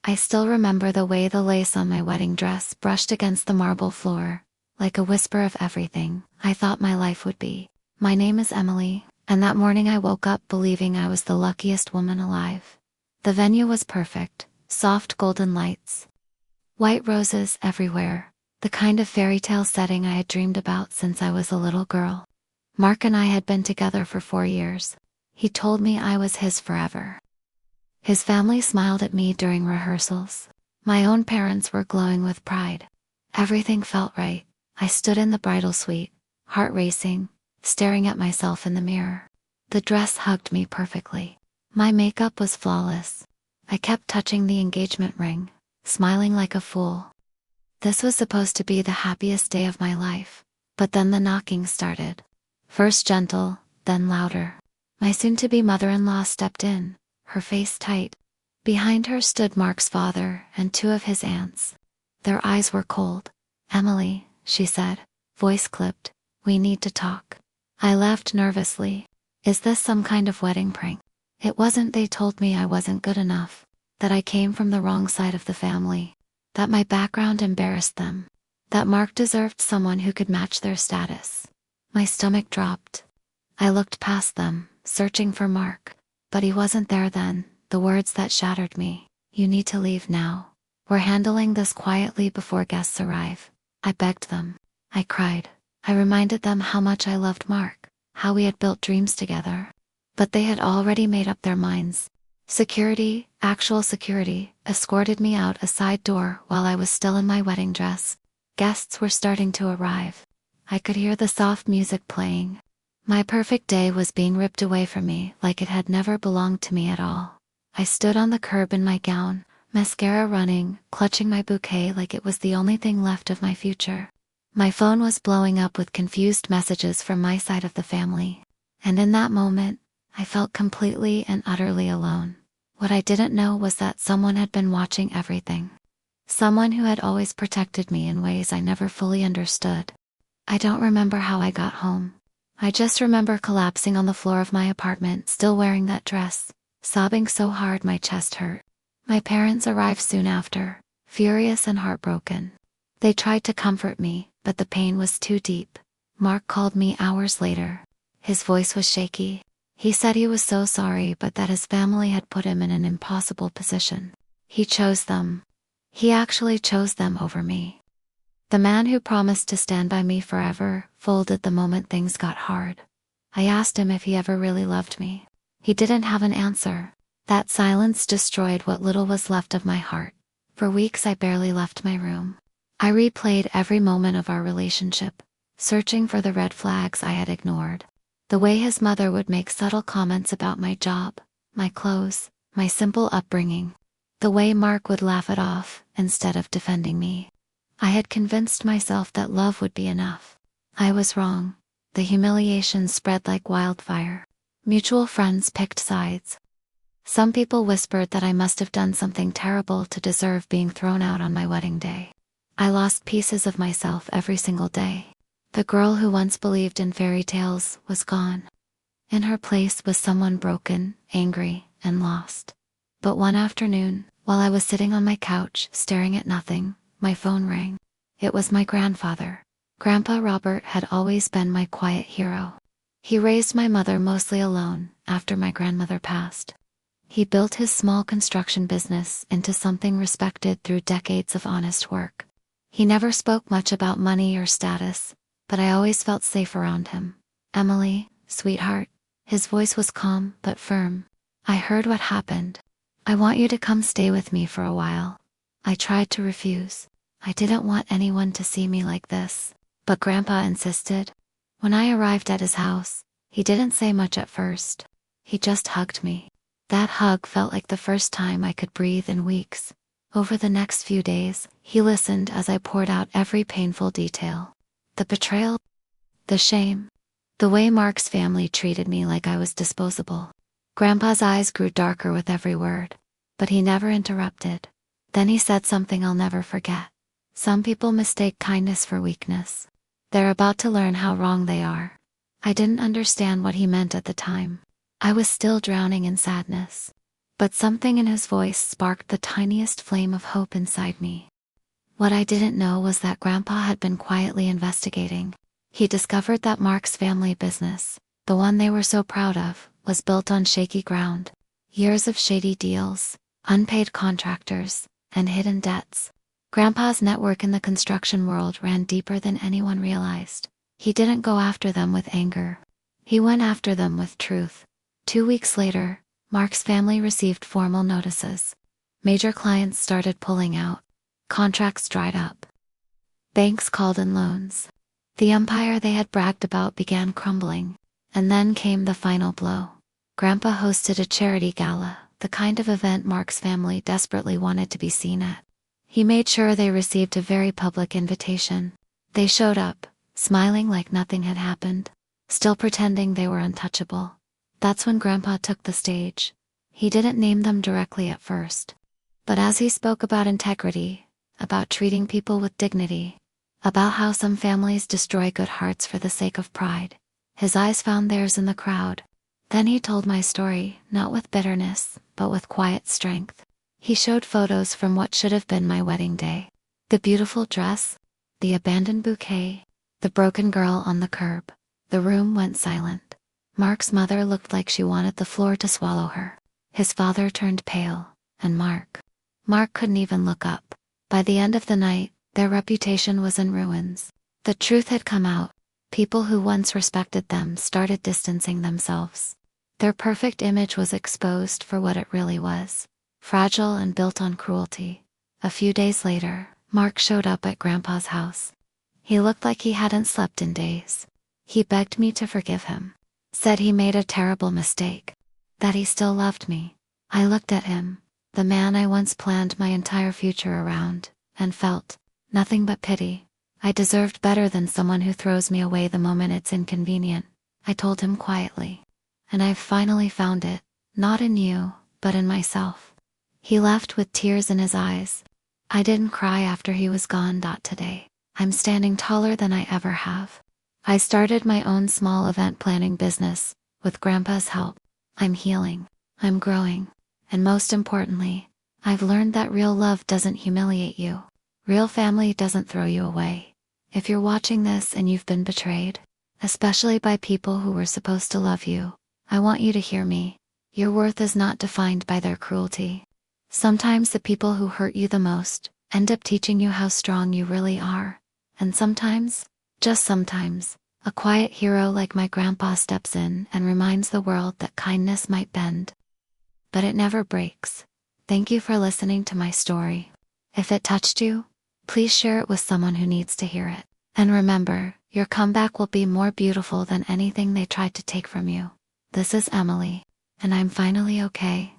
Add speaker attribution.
Speaker 1: I still remember the way the lace on my wedding dress brushed against the marble floor, like a whisper of everything I thought my life would be. My name is Emily, and that morning I woke up believing I was the luckiest woman alive. The venue was perfect, soft golden lights, white roses everywhere, the kind of fairy tale setting I had dreamed about since I was a little girl. Mark and I had been together for 4 years. He told me I was his forever. His family smiled at me during rehearsals. My own parents were glowing with pride. Everything felt right. I stood in the bridal suite, heart racing, staring at myself in the mirror. The dress hugged me perfectly. My makeup was flawless. I kept touching the engagement ring, smiling like a fool. This was supposed to be the happiest day of my life. But then the knocking started. First gentle, then louder. My soon-to-be mother-in-law stepped in, her face tight. Behind her stood Mark's father and 2 of his aunts. Their eyes were cold. "Emily," she said, voice clipped, "we need to talk." I laughed nervously. Is this some kind of wedding prank? It wasn't. They told me I wasn't good enough, that I came from the wrong side of the family, that my background embarrassed them, that Mark deserved someone who could match their status. My stomach dropped. I looked past them, searching for Mark. But he wasn't there then. The words that shattered me. "You need to leave now. We're handling this quietly before guests arrive." I begged them. I cried. I reminded them how much I loved Mark, how we had built dreams together. But they had already made up their minds. Security, actual security, escorted me out a side door while I was still in my wedding dress. Guests were starting to arrive. I could hear the soft music playing. My perfect day was being ripped away from me like it had never belonged to me at all. I stood on the curb in my gown, mascara running, clutching my bouquet like it was the only thing left of my future. My phone was blowing up with confused messages from my side of the family. And in that moment, I felt completely and utterly alone. What I didn't know was that someone had been watching everything. Someone who had always protected me in ways I never fully understood. I don't remember how I got home. I just remember collapsing on the floor of my apartment, still wearing that dress, sobbing so hard my chest hurt. My parents arrived soon after, furious and heartbroken. They tried to comfort me, but the pain was too deep. Mark called me hours later. His voice was shaky. He said he was so sorry, but that his family had put him in an impossible position. He chose them. He actually chose them over me. The man who promised to stand by me forever folded the moment things got hard. I asked him if he ever really loved me. He didn't have an answer. That silence destroyed what little was left of my heart. For weeks I barely left my room. I replayed every moment of our relationship, searching for the red flags I had ignored. The way his mother would make subtle comments about my job, my clothes, my simple upbringing. The way Mark would laugh it off instead of defending me. I had convinced myself that love would be enough. I was wrong. The humiliation spread like wildfire. Mutual friends picked sides. Some people whispered that I must have done something terrible to deserve being thrown out on my wedding day. I lost pieces of myself every single day. The girl who once believed in fairy tales was gone. In her place was someone broken, angry, and lost. But one afternoon, while I was sitting on my couch, staring at nothing, my phone rang. It was my grandfather. Grandpa Robert had always been my quiet hero. He raised my mother mostly alone after my grandmother passed. He built his small construction business into something respected through decades of honest work. He never spoke much about money or status, but I always felt safe around him. "Emily, sweetheart." His voice was calm but firm. "I heard what happened. I want you to come stay with me for a while." I tried to refuse. I didn't want anyone to see me like this, but Grandpa insisted. When I arrived at his house, he didn't say much at first. He just hugged me. That hug felt like the first time I could breathe in weeks. Over the next few days, he listened as I poured out every painful detail. The betrayal, the shame, the way Mark's family treated me like I was disposable. Grandpa's eyes grew darker with every word, but he never interrupted. Then he said something I'll never forget. "Some people mistake kindness for weakness. They're about to learn how wrong they are." I didn't understand what he meant at the time. I was still drowning in sadness. but something in his voice sparked the tiniest flame of hope inside me. What I didn't know was that Grandpa had been quietly investigating. He discovered that Mark's family business, the one they were so proud of, was built on shaky ground. Years of shady deals, unpaid contractors, and hidden debts. Grandpa's network in the construction world ran deeper than anyone realized. He didn't go after them with anger. He went after them with truth. 2 weeks later, Mark's family received formal notices. Major clients started pulling out. Contracts dried up. Banks called in loans. The empire they had bragged about began crumbling. And then came the final blow. Grandpa hosted a charity gala, the kind of event Mark's family desperately wanted to be seen at. He made sure they received a very public invitation. They showed up, smiling like nothing had happened, still pretending they were untouchable. That's when Grandpa took the stage. He didn't name them directly at first. But as he spoke about integrity, about treating people with dignity, about how some families destroy good hearts for the sake of pride, his eyes found theirs in the crowd. Then he told my story, not with bitterness, but with quiet strength. He showed photos from what should have been my wedding day. The beautiful dress, the abandoned bouquet, the broken girl on the curb. The room went silent. Mark's mother looked like she wanted the floor to swallow her. His father turned pale, and Mark couldn't even look up. By the end of the night, their reputation was in ruins. The truth had come out. People who once respected them started distancing themselves. Their perfect image was exposed for what it really was. Fragile and built on cruelty. A few days later, Mark showed up at Grandpa's house. He looked like he hadn't slept in days. He begged me to forgive him. Said he made a terrible mistake. That he still loved me. I looked at him, the man I once planned my entire future around, and felt nothing but pity. I deserved better than someone who throws me away the moment it's inconvenient, I told him quietly. And I've finally found it, not in you, but in myself. He left with tears in his eyes. I didn't cry after he was gone. Today, I'm standing taller than I ever have. I started my own small event planning business, with Grandpa's help. I'm healing, I'm growing, and most importantly, I've learned that real love doesn't humiliate you. Real family doesn't throw you away. If you're watching this and you've been betrayed, especially by people who were supposed to love you, I want you to hear me. Your worth is not defined by their cruelty. Sometimes the people who hurt you the most end up teaching you how strong you really are. And sometimes, just sometimes, a quiet hero like my grandpa steps in and reminds the world that kindness might bend, but it never breaks. Thank you for listening to my story. If it touched you, please share it with someone who needs to hear it. And remember, your comeback will be more beautiful than anything they tried to take from you. This is Emily, and I'm finally okay.